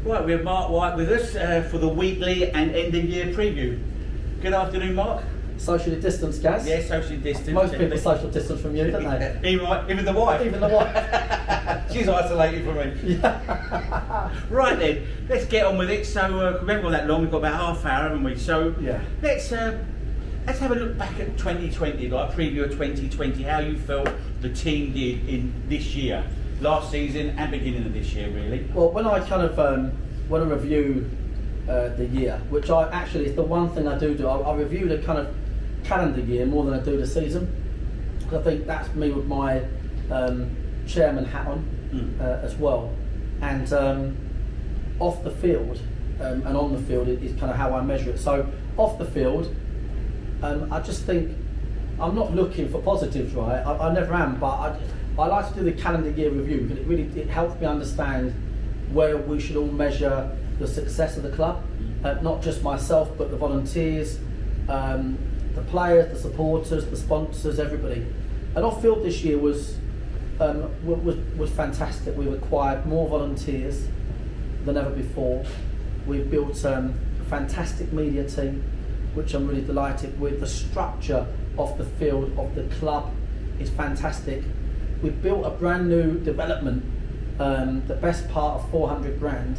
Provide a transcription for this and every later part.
Right, we have Mark White with us for the weekly and end of year preview. Good afternoon, Mark. Socially distanced, Gaz. Yeah, socially distanced. Most people social distance from you, don't they? Even the wife. Even the wife. She's isolated from me. Yeah. Right then, let's get on with it. So we haven't got that long. We've got about half hour, haven't we? So yeah. Let's have a look back at 2020, like preview of 2020. How you felt the team did in this year, last season and beginning of this year, really. Well, when I kind of want to review the year, which I actually is the one thing I do. I review the kind of calendar year more than I do the season. I think that's me with my chairman hat on as well, and off the field and on the field is kind of how I measure it. So off the field, I just think I'm not looking for positives, right? I never am, but I like to do the calendar year review because it helps me understand where we should all measure the success of the club, not just myself, but the volunteers, the players, the supporters, the sponsors, everybody. And off field this year was fantastic. We've acquired more volunteers than ever before. We've built a fantastic media team, which I'm really delighted with. The structure of the field of the club is fantastic. We've built a brand new development, the best part of 400 grand,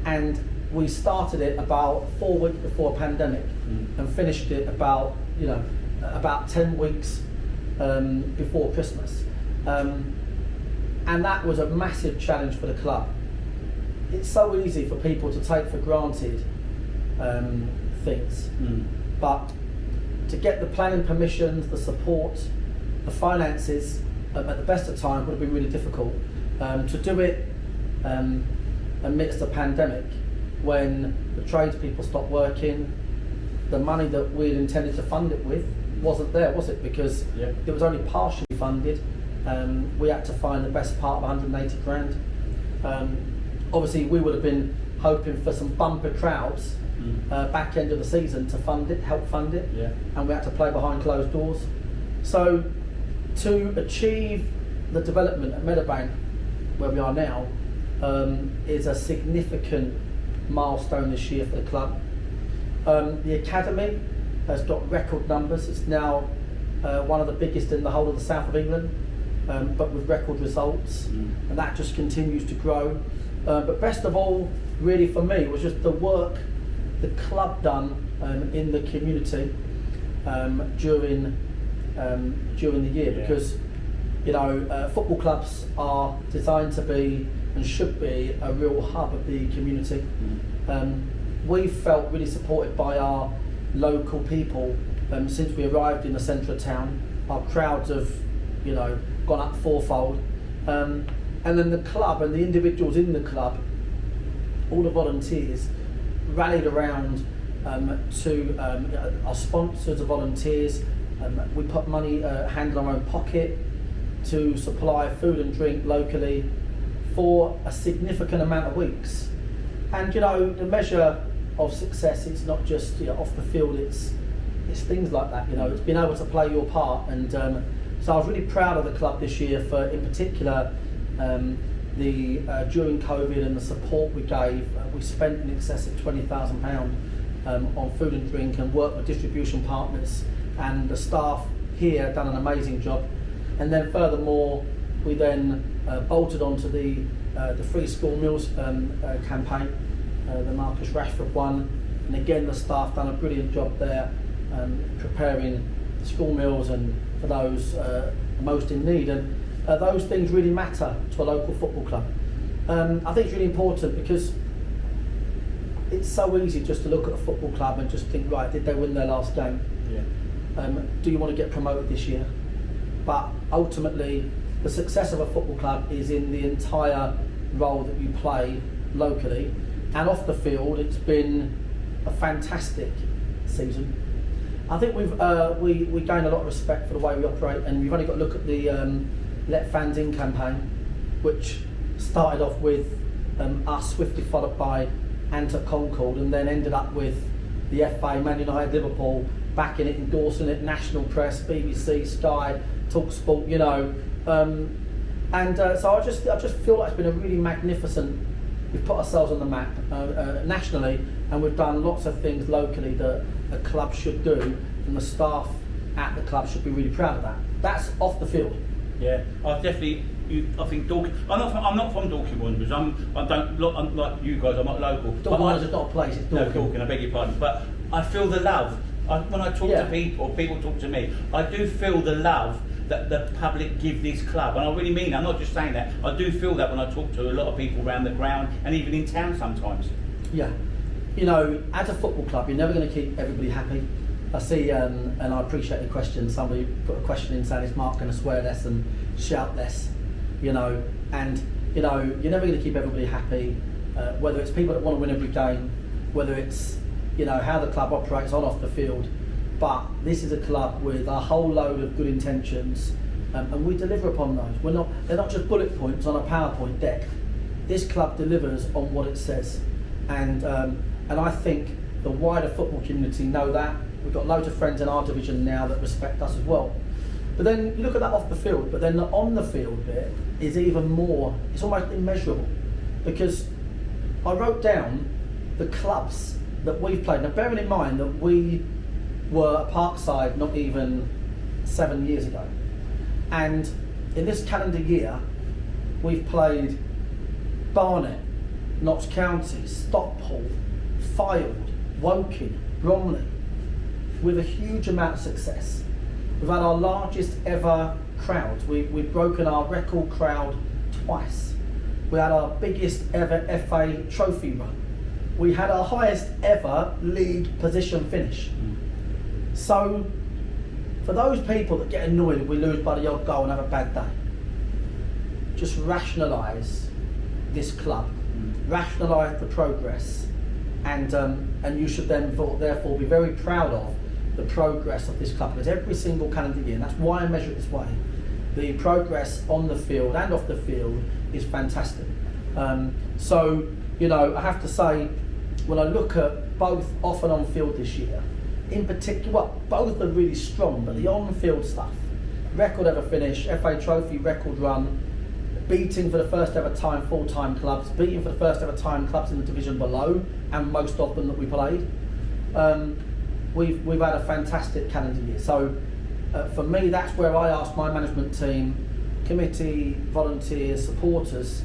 and we started it about 4 weeks before a pandemic and finished it about 10 weeks before Christmas, and that was a massive challenge for the club. It's so easy for people to take for granted things, but to get the planning permissions, the support, the finances at the best of times would have been really difficult. To do it amidst the pandemic, when the tradespeople stopped working, the money that we'd intended to fund it with wasn't there, was it? Because it was only partially funded. We had to find the best part of 180 grand. Obviously, we would have been hoping for some bumper crowds back end of the season to fund it, help fund it, and we had to play behind closed doors. So to achieve the development at Meadowbank, where we are now, is a significant milestone this year for the club. The academy has got record numbers. It's now one of the biggest in the whole of the south of England, but with record results, and that just continues to grow. But best of all, really for me, was just the work the club done in the community during the year, because football clubs are designed to be and should be a real hub of the community. We felt really supported by our local people since we arrived in the centre of town. Our crowds have gone up fourfold, and then the club and the individuals in the club, all the volunteers, rallied around to our sponsors, the volunteers. We put money hand in our own pocket to supply food and drink locally for a significant amount of weeks. And the measure of success, it's not just off the field, it's things like that. It's being able to play your part, and so I was really proud of the club this year for, in particular, during COVID and the support we gave. We spent in excess of £20,000 on food and drink, and worked with distribution partners, and the staff here done an amazing job. And then furthermore, we then bolted onto the free school meals campaign, the Marcus Rashford one, and again the staff done a brilliant job there, preparing school meals and for those most in need, and those things really matter to a local football club. I think it's really important because it's so easy just to look at a football club and just think, right, did they win their last game? Do you want to get promoted this year? But ultimately, the success of a football club is in the entire role that you play locally, and off the field. It's been a fantastic season. I think we gained a lot of respect for the way we operate, and you've only got to look at the Let Fans In campaign, which started off with us, swiftly followed by Anta Concord, and then ended up with the FA, Man United, Liverpool backing it, endorsing it, national press, BBC, Sky, TalkSport, and so I just feel like it's been a really magnificent we've put ourselves on the map nationally, and we've done lots of things locally that a club should do, and the staff at the club should be really proud of that. That's off the field. Yeah, I think Dorking. I'm not from Dorking Wanderers. I'm like you guys. I'm not local. Dorking Wanderers is not a place. It's Dorking. No, Dorking. I beg your pardon. But I feel the love. When I talk to people, or people talk to me, I do feel the love that the public give this club, and I really mean. I'm not just saying that. I do feel that when I talk to a lot of people around the ground and even in town sometimes. Yeah, you know, as a football club, you're never going to keep everybody happy. I see, and I appreciate the question. Somebody put a question in saying, "Is Marc going to swear less and shout less?" You know, and you know, you're never going to keep everybody happy. Whether it's people that want to win every game, whether it's how the club operates on off the field. But this is a club with a whole load of good intentions, and we deliver upon those. They're not just bullet points on a PowerPoint deck. This club delivers on what it says, and I think the wider football community know that. We've got loads of friends in our division now that respect us as well. But then you look at that off the field, but then the on the field bit is even more. It's almost immeasurable, because I wrote down the clubs that we've played. Now, bearing in mind that we were at Parkside not even 7 years ago, and in this calendar year we've played Barnet, Notts County, Stockport, Fylde, Woking, Bromley, with a huge amount of success. We've had our largest ever crowds. We've broken our record crowd twice. We had our biggest ever FA trophy run. We had our highest ever league position finish. So, for those people that get annoyed if we lose by the odd goal and have a bad day, just rationalise this club, rationalise the progress, and you should then therefore be very proud of the progress of this club, because every single calendar year, and that's why I measure it this way, the progress on the field and off the field is fantastic. So, I have to say, when I look at both off and on field this year, in particular, well, both are really strong, but the on-field stuff, record ever finish, FA Trophy record run, beating for the first ever time full-time clubs, beating for the first ever time clubs in the division below, and most of them that we played. We've had a fantastic calendar year. So for me, that's where I ask my management team, committee, volunteers, supporters.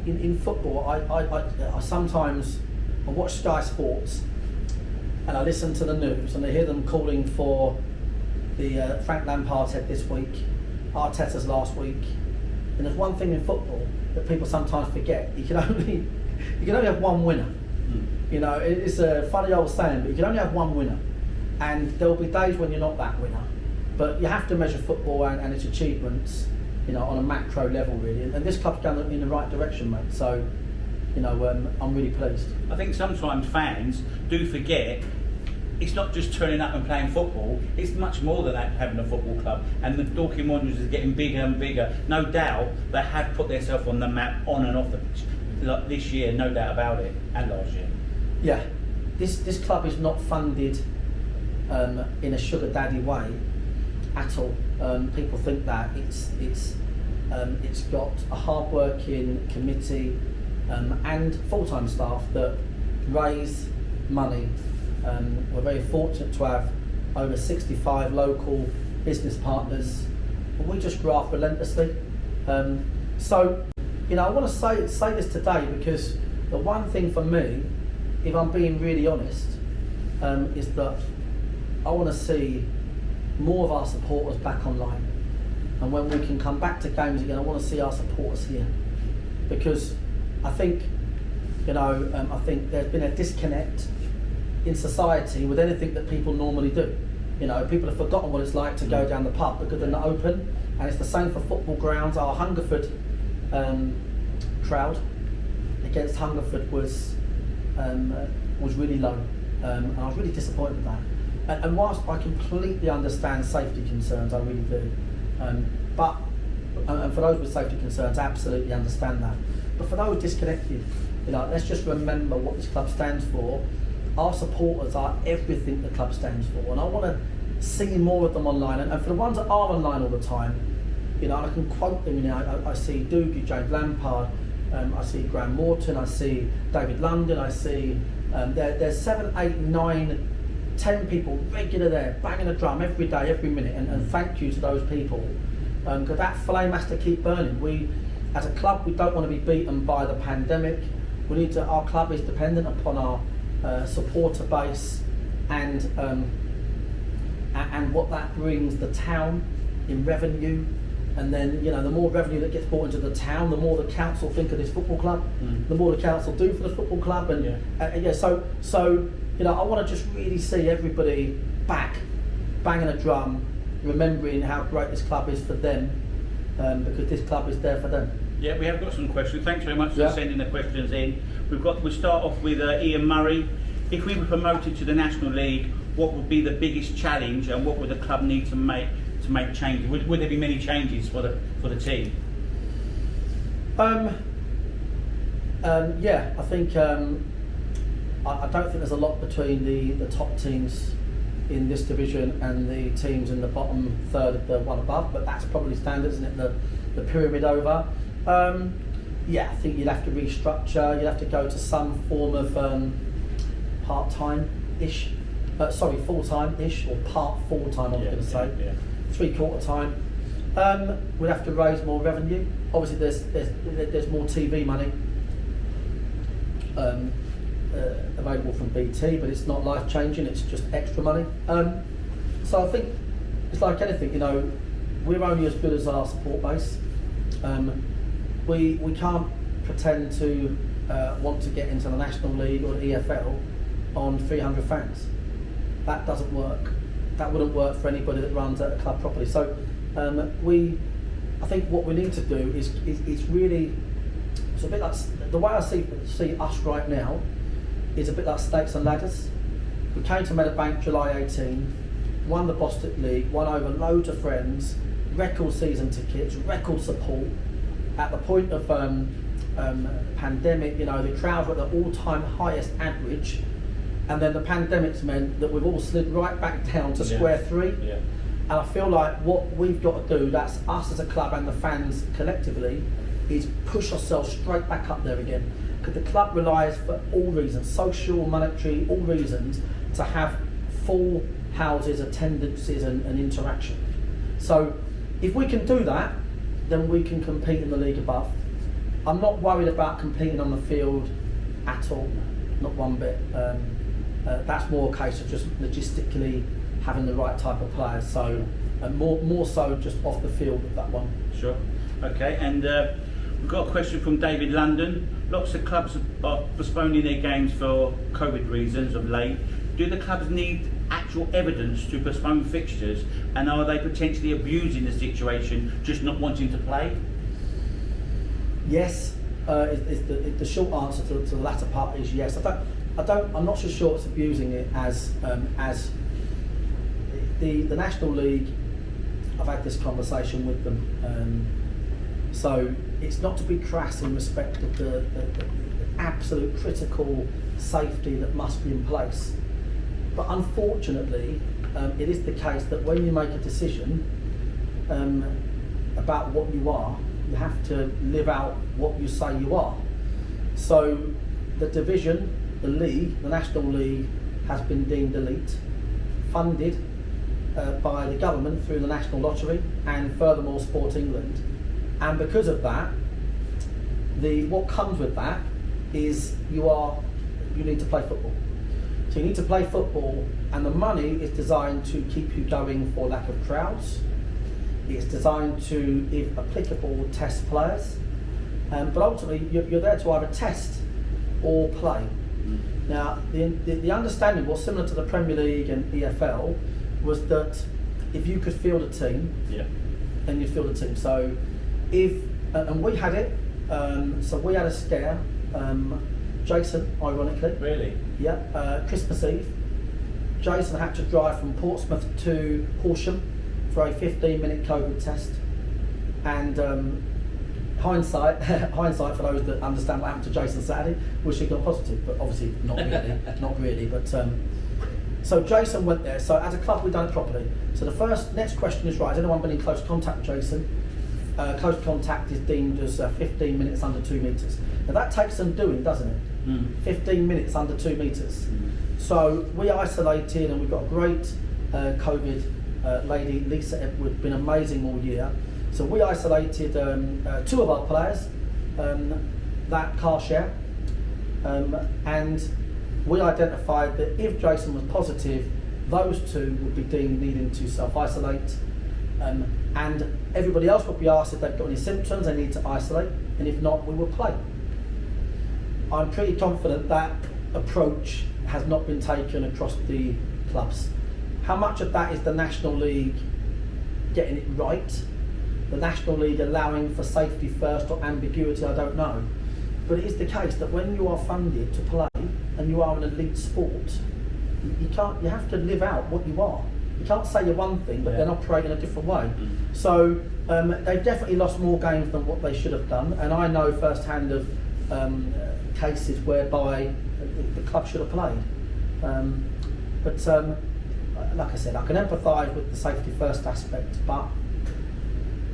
In football, I sometimes watch Sky Sports and I listen to the news, and I hear them calling for the Frank Lampard's head this week, Arteta's last week. And there's one thing in football that people sometimes forget: you can only have one winner. It's a funny old saying, but you can only have one winner, and there will be days when you're not that winner. But you have to measure football and its achievements, on a macro level, really. And this club's going in the right direction, mate. So, I'm really pleased. I think sometimes fans do forget it's not just turning up and playing football. It's much more than that, having a football club. And the Dorking Wanderers is getting bigger and bigger. No doubt they have put themselves on the map, on and off the pitch. Like this year, no doubt about it, and last year. Yeah, this club is not funded in a sugar daddy way at all. People think that it's got a hard-working committee and full-time staff that raise money. We're very fortunate to have over 65 local business partners, and we just graft relentlessly. So, I want to say this today, because the one thing for me, if I'm being really honest, is that I want to see more of our supporters back online, and when we can come back to games again, I want to see our supporters here, because I think there's been a disconnect in society with anything that people normally do. People have forgotten what it's like to go down the pub because they're not open, and it's the same for football grounds. Our Hungerford crowd against Hungerford was really low, and I was really disappointed with that. And whilst I completely understand safety concerns, I really do, but for those with safety concerns, I absolutely understand that. But for those disconnected, let's just remember what this club stands for. Our supporters are everything the club stands for, and I want to see more of them online. And for the ones that are online all the time, I can quote them. I see Doogie, James Lampard, I see Graham Morton, I see David London, I see there's 7, 8, 9, 10 people regular there, banging a drum every day, every minute, and thank you to those people, because that flame has to keep burning. We, as a club, we don't want to be beaten by the pandemic. We need to. Our club is dependent upon our supporter base and what that brings the town in revenue. And then, you know, the more revenue that gets brought into the town, the more the council think of this football club, the more the council do for the football club. And so you know, I want to just really see everybody back, banging a drum, remembering how great this club is for them, because this club is there for them. Yeah, we have got some questions. Thanks very much for sending the questions in. We'll start off with Ian Murray. If we were promoted to the National League, what would be the biggest challenge, and what would the club need to make changes? Would there be many changes for the team? Yeah, I think I don't think there's a lot between the top teams in this division and the teams in the bottom third of the one above, but that's probably standard, isn't it? The pyramid over. Yeah, I think you'd have to restructure. You'd have to go to some form of part-time-ish, full-time-ish, or part full-time. I was going to say. Yeah. 3/4 time. We'd have to raise more revenue. Obviously, there's more TV money available from BT, but it's not life changing. It's just extra money. So I think it's like anything. You know, we're only as good as our support base. We can't pretend to want to get into the National League or the EFL on 300 fans. That doesn't work. That wouldn't work for anybody that runs a club properly. So I think what we need to do is really, it's a bit like, the way I see us right now is a bit like Snakes and Ladders. We came to Meadowbank July 18, won the Boston League, won over loads of friends, record season tickets, record support. At the point of pandemic, you know, the crowd were at the all-time highest average. And then the pandemic's meant that we've all slid right back down to square three. Yeah. And I feel like what we've got to do, that's us as a club and the fans collectively, is push ourselves straight back up there again. Because the club relies, for all reasons, social, monetary, all reasons, to have full houses, attendances and interaction. So if we can do that, then we can compete in the league above. I'm not worried about competing on the field at all, not one bit. That's more a case of just logistically having the right type of players. So more so just off the field with that one. Sure. Okay, and we've got a question from David London. Lots of clubs are postponing their games for COVID reasons of late. Do the clubs need actual evidence to postpone fixtures, and are they potentially abusing the situation, just not wanting to play? Yes, the short answer to the latter part is yes. I'm not so sure it's abusing it as the National League. I've had this conversation with them, so it's not to be crass in respect of the absolute critical safety that must be in place. But unfortunately, it is the case that when you make a decision about what you are, you have to live out what you say you are. So the division, the league, the National League, has been deemed elite, funded by the government through the National Lottery and furthermore Sport England. And because of that, what comes with that is you need to play football. So you need to play football, and the money is designed to keep you going for lack of crowds. It's designed to, if applicable, test players. But ultimately, you're there to either test or play. Now, the understanding was similar to the Premier League and EFL, was that if you could field a team, then you'd field a team. So and we had it, so we had a scare. Jason, ironically. Really? Yeah, Christmas Eve. Jason had to drive from Portsmouth to Horsham for a 15-minute COVID test. And hindsight for those that understand what happened to Jason Saturday, was he got positive, but obviously not really, not really. But so Jason went there. So as a club, we've done it properly. So the next question is, right, has anyone been in close contact with Jason? close contact is deemed as 15 minutes under 2 metres. Now that takes some doing, doesn't it? 15 minutes under 2 metres. So we isolated, and we've got a great COVID lady, Lisa Edward, been amazing all year. So we isolated 2 of our players, that car share, and we identified that if Jason was positive, those 2 would be deemed needing to self-isolate, and everybody else would be asked if they've got any symptoms, they need to isolate, and if not, we will play. I'm pretty confident that approach has not been taken across the clubs. How much of that is the National League getting it right? The National League allowing for safety first or ambiguity, I don't know. But it is the case that when you are funded to play and you are an elite sport, you have to live out what you are. You can't say you're one thing but then operate in a different way. So they've definitely lost more games than what they should have done, and I know firsthand of cases whereby the club should have played. But like I said, I can empathise with the safety first aspect, but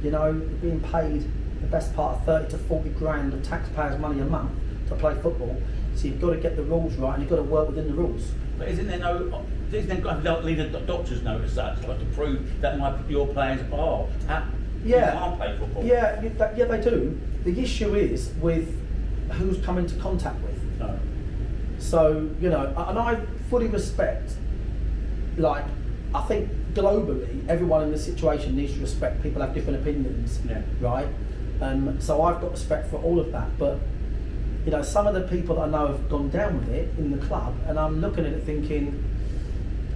you know, you're being paid the best part of 30 to 40 grand of taxpayers' money a month to play football, so you've got to get the rules right and you've got to work within the rules. But isn't there got to lead a doctor's note as such, like to prove that your players are can't play football? Yeah, they do. The issue is with who's come into contact with. No. So, you know, and I fully respect, like, I think globally, everyone in this situation needs to respect people have different opinions, right? So I've got respect for all of that, but, you know, some of the people that I know have gone down with it in the club, and I'm looking at it thinking,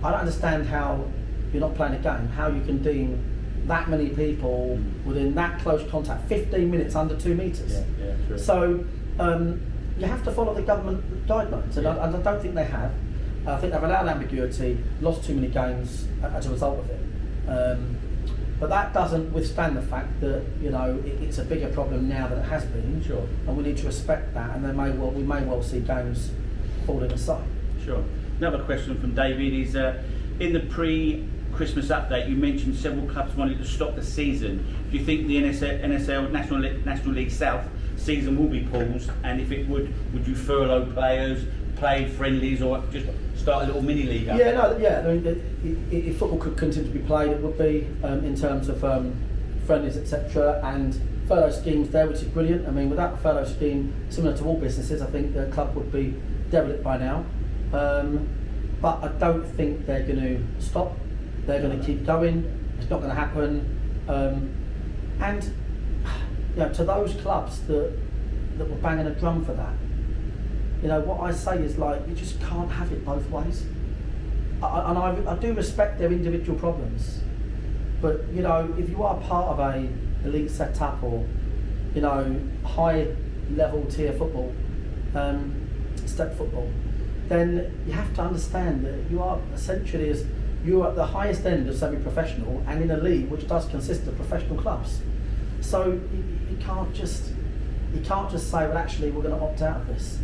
I don't understand how you're not playing a game, how you can deem that many people within that close contact, 15 minutes under 2 metres. Yeah, true. So you have to follow the government guidelines, and I don't think they have. I think they've allowed ambiguity, lost too many games as a result of it. But that doesn't withstand the fact that, you know, it's a bigger problem now than it has been. Sure. And we need to respect that, and we may well see games falling aside. Sure. Another question from David is, in the pre-Christmas update, you mentioned several clubs wanted to stop the season. Do you think the NSL National League South season will be paused? And if it would you furlough players, play friendlies, or just start a little mini league up? I mean, if football could continue to be played, it would be in terms of friendlies, etc. and furlough schemes there, which is brilliant. I mean, without a furlough scheme, similar to all businesses, I think the club would be derelict by now. But I don't think they're going to stop. They're going to keep going. It's not going to happen. And you know, to those clubs that were banging a drum for that, you know, what I say is, like, you just can't have it both ways. I do respect their individual problems, but you know, if you are part of a elite setup or, you know, high level tier football, step football, then you have to understand that you are essentially you're at the highest end of semi-professional, and in a league which does consist of professional clubs. So you can't just say, well, actually, we're going to opt out of this.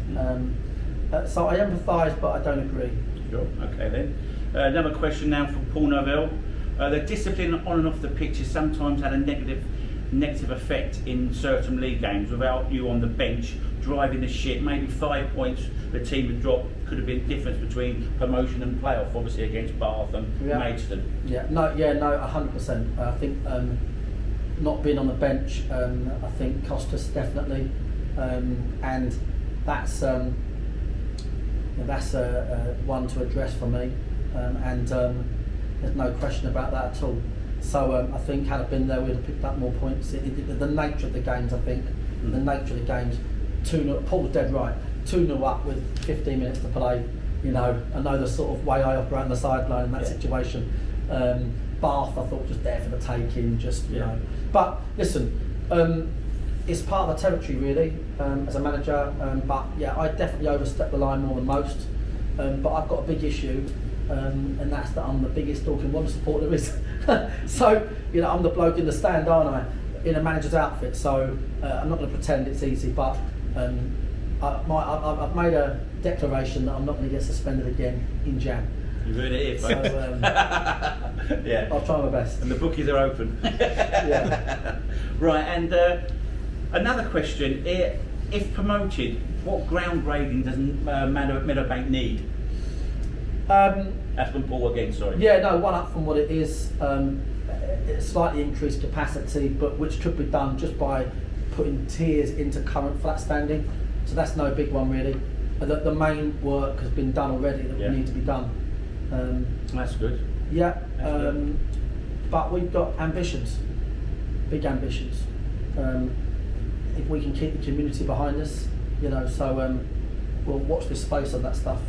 So I empathise, but I don't agree. Sure. Okay then. Another question now from Paul Novell. The discipline on and off the pitch has sometimes had a negative effect in certain league games. Without you on the bench driving the ship, maybe 5 points the team would drop could have been the difference between promotion and playoff, obviously against Bath and Maidstone. No, 100%. I think not being on the bench, I think cost us definitely, and that's one to address for me, and there's no question about that at all. So I think had it been there, we'd have picked up more points. The nature of the games, I think, the nature of the games. 2-0. Paul's dead right. 2-0 up with 15 minutes to play. You know, I know the sort of way I operate on the sideline in that situation. Bath, I thought, just there for the taking. You know. But listen, it's part of the territory really as a manager. But yeah, I definitely overstepped the line more than most. But I've got a big issue, and that's that I'm the biggest Dorking Wanderers supporter there is. So you know, I'm the bloke in the stand, aren't I? In a manager's outfit. So I'm not going to pretend it's easy, but I've made a declaration that I'm not going to get suspended again in Jan. You've heard it here, So, folks. Yeah. I'll try my best. And the bookies are open. Yeah. Right, and another question: if promoted, what ground grading does Meadowbank need? That's from Paul again. Sorry. Yeah, no, one up from what it is. Slightly increased capacity, but which could be done just by putting tiers into current flat standing. So that's no big one really. The main work has been done already that Yeah. would need to be done. That's good. Yeah, That's good. but we've got ambitions, big ambitions. If we can keep the community behind us, you know, so we'll watch this space on that stuff.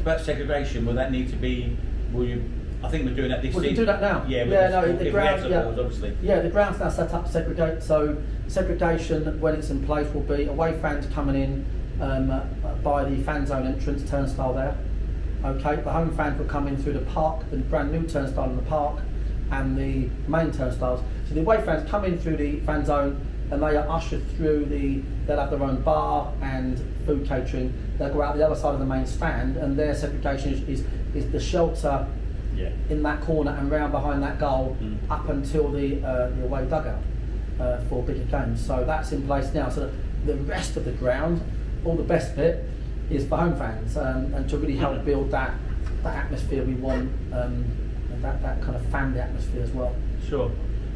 About segregation, will that need to be? Will you? I think we're doing that this We season. can do that now. Yeah, Yeah, no, if the we ground- have yeah. supports, obviously. Yeah, the ground's now set up to segregate. So segregation, when it's in place, will be away fans coming in by the fan zone entrance turnstile there. Okay, the home fans will come in through the park, the brand new turnstile in the park, and the main turnstiles. So the away fans come in through the fan zone, and they are ushered through they'll have their own bar and food catering. They'll go out the other side of the main stand, and their segregation is the shelter Yeah. in that corner and round behind that goal up until the away dugout for bigger games. So that's in place now. So the rest of the ground, all the best bit, is for home fans and to really help build that atmosphere we want, and that kind of family atmosphere as well. Sure.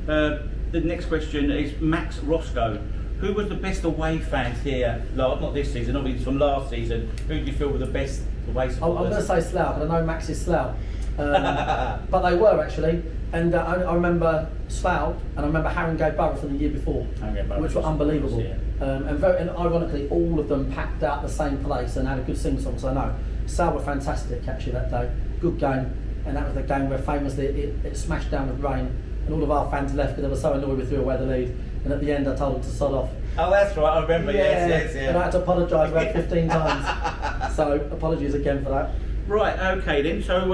The next question is Max Roscoe. Who was the best away fans here? Not this season, obviously from last season. Who do you feel were the best away I'm supporters? going to say Slough, but I know Max is Slough. But they were actually, and I remember Slough, and I remember Haringey Borough from the year before, Haringey Borough which were was- unbelievable. yeah. And ironically, all of them packed out the same place and had a good sing-song. So no, Slough were fantastic actually that day. Good game, and that was the game where famously it smashed down with rain, and all of our fans left because they were so annoyed we threw away the lead. And at the end, I told them to sod off. Oh, that's right. I remember. Yes. And I had to apologise about 15 times. So apologies again for that. Right. Okay then. So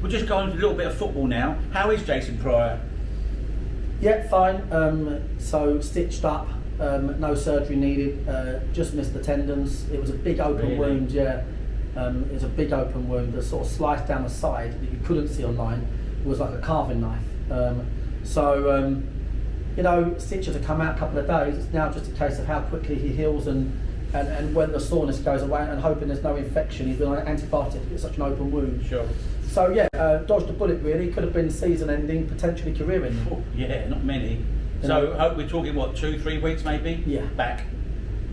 we'll just go on to a little bit of football now. How is Jason Pryor? Yeah, fine. So stitched up, no surgery needed. Just missed the tendons. It was a big open Really? wound. Yeah, it was a big open wound. The sort of sliced down the side that you couldn't see online was like a carving knife. You know, stitches have come out a couple of days. It's now just a case of how quickly he heals and when the soreness goes away, and hoping there's no infection. He's been on antibiotics. It's such an open wound. Sure. So yeah, dodged a bullet really. Could have been season-ending, potentially career-ending. Oh, yeah, not many. You So know. hope we're talking what 2-3 weeks maybe. Yeah. Back.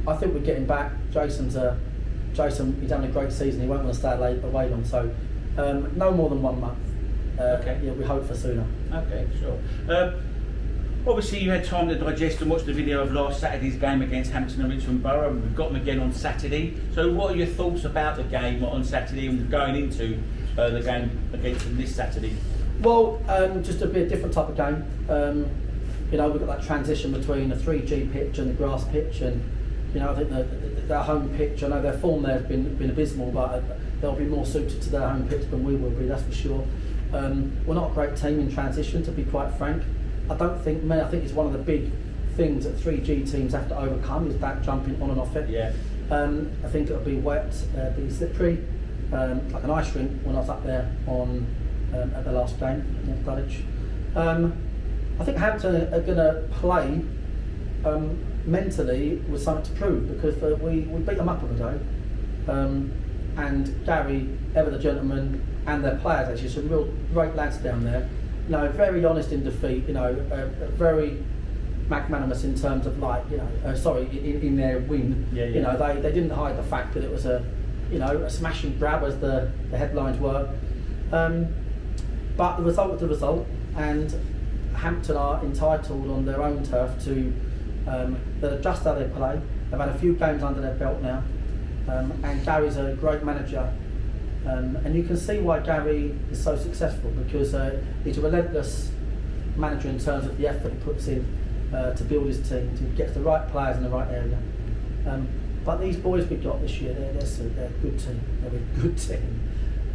I think we're getting back. Jason, he's having a great season. He won't want to stay away long. So no more than 1 month. Okay. Yeah, we hope for sooner. Okay, sure. Obviously, you had time to digest and watch the video of last Saturday's game against Hampton and Richmond Borough, and we've got them again on Saturday. So, what are your thoughts about the game on Saturday and going into the game against them this Saturday? Well, just to be a different type of game. You know, we've got that transition between a 3G pitch and the grass pitch, and you know, I think their home pitch. I know their form there has been abysmal, but they'll be more suited to their home pitch than we will be. That's for sure. We're not a great team in transition, to be quite frank. I think it's one of the big things that 3G teams have to overcome is that jumping on and off it. Yeah. I think it'll be wet, be slippery, like an ice rink when I was up there at the last game against Dulwich. I think Hampton are going to play mentally with something to prove because we beat them up on the day. And Gary, ever the gentleman, and their players actually, some real great lads down there. You know, very honest in defeat. You know, very magnanimous in terms of in their win. Yeah, yeah. You know, they didn't hide the fact that it was a smash and grab as the headlines were. But the result was the result, and Hampton are entitled on their own turf to they'll adjust how they play. They've had a few games under their belt now, and Gary's a great manager. And you can see why Gary is so successful because he's a relentless manager in terms of the effort he puts in to build his team, to get the right players in the right area. But these boys we've got this year, they're a good team. They're a good team.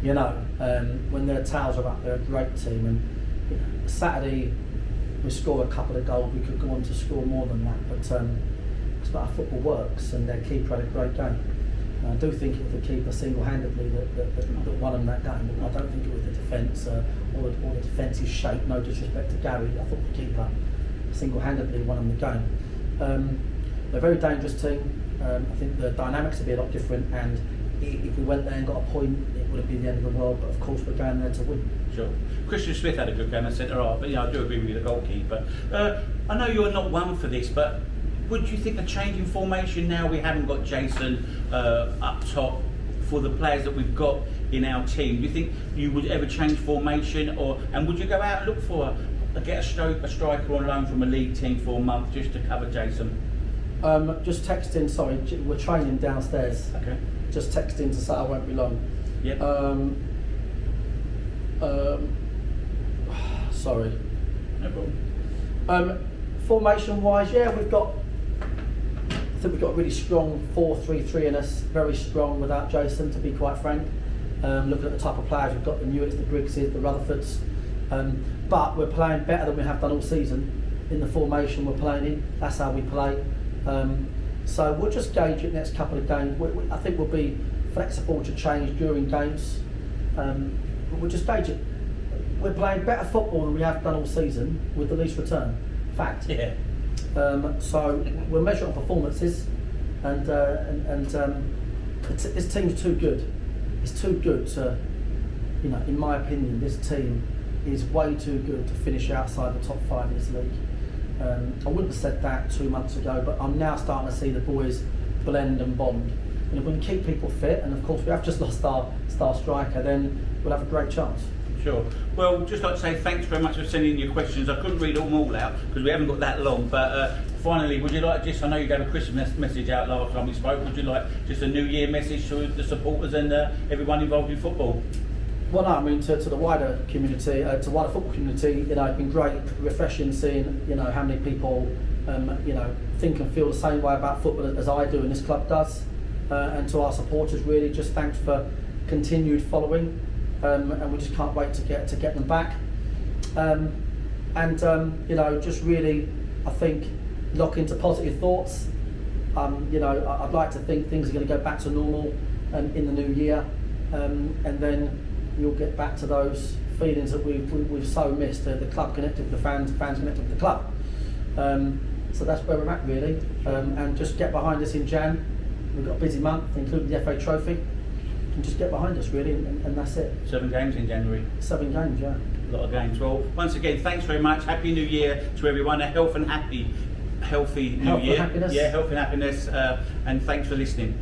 You know, when their tails are up, they're a great team. And you know, Saturday we score a couple of goals. We could go on to score more than that, but it's not how football works. And their keeper had a great game. I do think it was the keeper single-handedly that won them that game. I don't think it was the defence or the defence's shape. No disrespect to Gary, I thought the keeper single-handedly won them the game. They're a very dangerous team. I think the dynamics would be a lot different, and if we went there and got a point, it would have been the end of the world. But of course, we're going there to win. Sure. Christian Smith had a good game at centre half, but I do agree with you, the goalkeeper. I know you're not one for this, but would you think a change in formation now we haven't got Jason up top for the players that we've got in our team? Do you think you would ever change formation, and would you go out and look for get a striker on loan from a league team for a month just to cover Jason? Just texting. Sorry, we're training downstairs. Okay. Just texting to say I won't be long. Yep. Sorry. No problem. Formation-wise, yeah, I think we've got a really strong 4-3-3 in us. Very strong without Jason, to be quite frank. Looking at the type of players we've got, the Newitts, the Briggses, the Rutherfords. But we're playing better than we have done all season in the formation we're playing in. That's how we play. So we'll just gauge it next couple of games. I think we'll be flexible to change during games. But we'll just gauge it. We're playing better football than we have done all season with the least return. Fact. Yeah. So we'll measure on performances, and this team's too good. It's too good to, in my opinion, this team is way too good to finish outside the top 5 in this league. I wouldn't have said that 2 months ago, but I'm now starting to see the boys blend and bond. And if we can keep people fit, and of course we have just lost our star striker, then we'll have a great chance. Sure. Well, just like to say thanks very much for sending in your questions. I couldn't read them all out because we haven't got that long, but finally, would you like I know you gave a Christmas message out last time we spoke, would you like just a New Year message to the supporters and everyone involved in football? Well, no, I mean to the wider community, to the wider football community, it's been great, refreshing seeing, how many people, think and feel the same way about football as I do and this club does. And to our supporters, really, just thanks for continued following, and we just can't wait to get them back. Just really, I think, lock into positive thoughts. I'd like to think things are going to go back to normal in the new year, and then you'll get back to those feelings that we've so missed. The club connected with the fans connected with the club. So that's where we're at, really. And just get behind us in Jan. We've got a busy month, including the FA Trophy. And just get behind us, really, and that's it. 7 games in January. 7 games, yeah. A lot of games. Well, once again, thanks very much. Happy New Year to everyone. A healthy New Year. Happiness. Yeah, health and happiness. And thanks for listening.